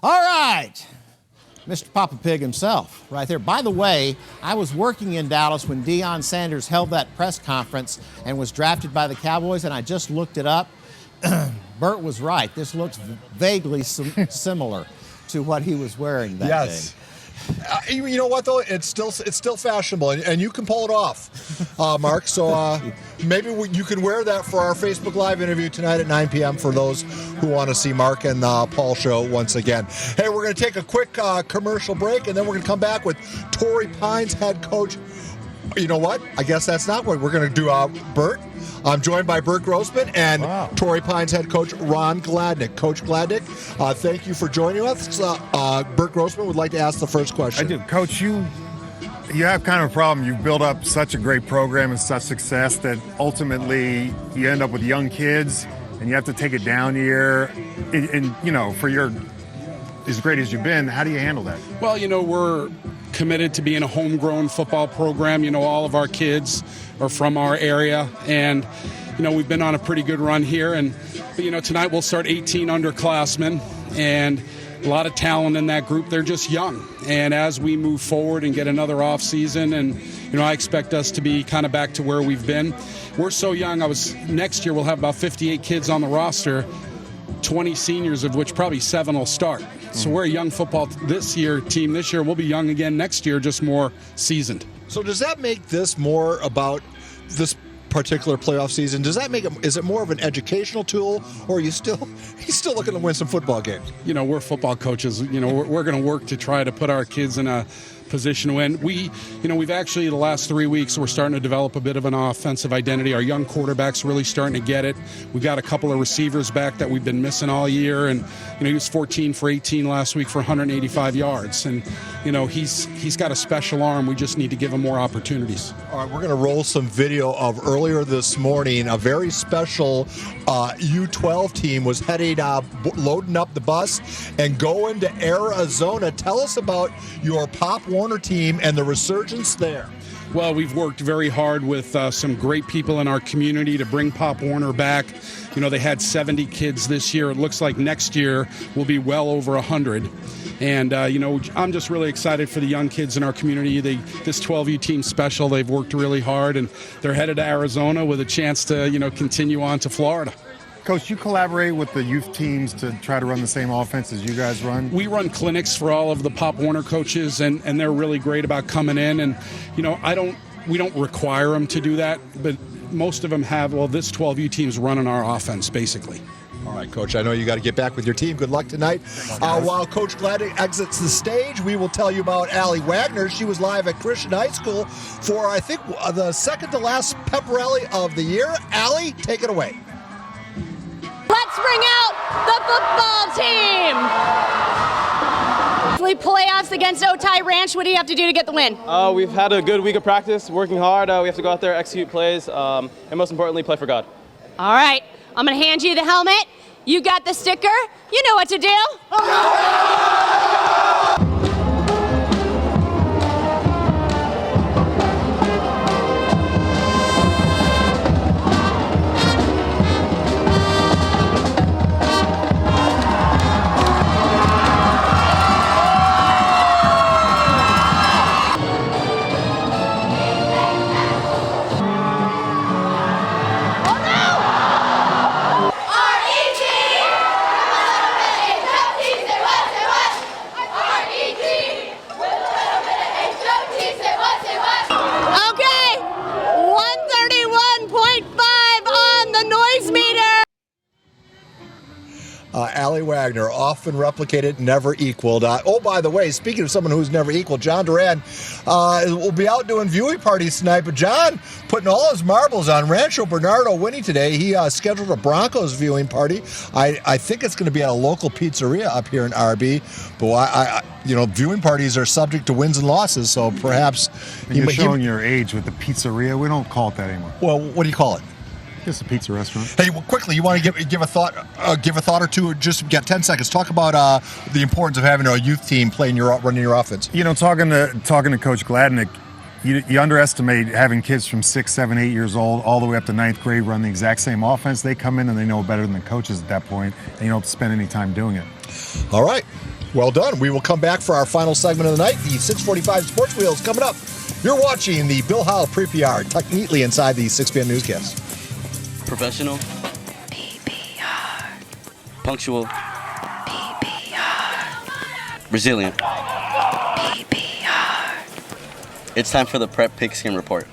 All right. Mr. Papa Pig himself, right there. By the way, I was working in Dallas when Deion Sanders held that press conference and was drafted by the Cowboys, and I just looked it up. Bert was right. This looks vaguely similar to what he was wearing that day. You know what, though? It's still fashionable, and you can pull it off, Mark. So maybe you can wear that for our Facebook Live interview tonight at 9 p.m. for those who want to see Mark and Paul show once again. Hey, we're going to take a quick commercial break, and then we're going to come back with Torrey Pines head coach. You know what? I guess that's not what we're going to do, Bert. I'm joined by Bert Grossman and Torrey Pines head coach Ron Gladnick. Coach Gladnick, thank you for joining us. Bert Grossman would like to ask the first question. I do. Coach, you have kind of a problem. You've built up such a great program and such success that ultimately you end up with young kids and you have to take it down year. And you know, for your as great as you've been, how do you handle that? Well, you know, we're committed to being a homegrown football program. You know, all of our kids are from our area, and you know, we've been on a pretty good run here. And you know, tonight we'll start 18 underclassmen, and a lot of talent in that group. They're just young, and as we move forward and get another off season, and you know, I expect us to be kind of back to where we've been. We're so young. Next year we'll have about 58 kids on the roster, 20 seniors, of which probably 7 will start. So we're a young football team this year. We'll be young again next year, just more seasoned. So does that make this more about this particular playoff season? Does that make it? Is it more of an educational tool, or are you still looking to win some football games? You know, we're football coaches. You know, we're going to work to try to put our kids in a position to win. We've actually the last 3 weeks we're starting to develop a bit of an offensive identity. Our young quarterback's really starting to get it. We've got a couple of receivers back that we've been missing all year, and you know, he was 14 for 18 last week for 185 yards, and you know, he's got a special arm. We just need to give him more opportunities. All right, we're going to roll some video of earlier this morning. A very special U12 team was heading loading up the bus and going to Arizona. Tell us about your Pop Warner team and the resurgence there. Well, we've worked very hard with some great people in our community to bring Pop Warner back. You know, they had 70 kids this year. It looks like next year will be well over 100. And, you know, I'm just really excited for the young kids in our community. This 12U team special, they've worked really hard, and they're headed to Arizona with a chance to, you know, continue on to Florida. Coach, you collaborate with the youth teams to try to run the same offense as you guys run? We run clinics for all of the Pop Warner coaches, and they're really great about coming in. And, you know, we don't require them to do that, but most of them have, well, this 12U team's running our offense, basically. All right, Coach, I know you got to get back with your team. Good luck tonight. While Coach Gladnick exits the stage, we will tell you about Allie Wagner. She was live at Christian High School for, I think, the second to last pep rally of the year. Allie, take it away. Let's bring out the football team. Playoffs against Otay Ranch. What do you have to do to get the win? We've had a good week of practice, working hard. We have to go out there, execute plays, and most importantly, play for God. All right. I'm going to hand you the helmet. You got the sticker. You know what to do. Allie Wagner, often replicated, never equaled. By the way, speaking of someone who's never equaled, John Duran will be out doing viewing parties tonight. But John putting all his marbles on Rancho Bernardo winning today. He scheduled a Broncos viewing party. I think it's going to be at a local pizzeria up here in RB. But viewing parties are subject to wins and losses, so perhaps you're showing your age with the pizzeria. We don't call it that anymore. Well, what do you call it? Just a pizza restaurant. Hey, well, quickly, you want to give a thought or two? Just get 10 seconds. Talk about the importance of having a youth team running your offense. You know, talking to Coach Gladnick, you underestimate having kids from 6, 7, 8 years old all the way up to 9th grade run the exact same offense. They come in and they know better than the coaches at that point, and you don't have to spend any time doing it. All right. Well done. We will come back for our final segment of the night. The 645 Sports Wheel is coming up. You're watching the Bill Howell PrePR, tucked neatly inside the 6 p.m. newscast. Professional. PPR. Punctual. PPR. Resilient. PPR. It's time for the Prep Pigskin Report.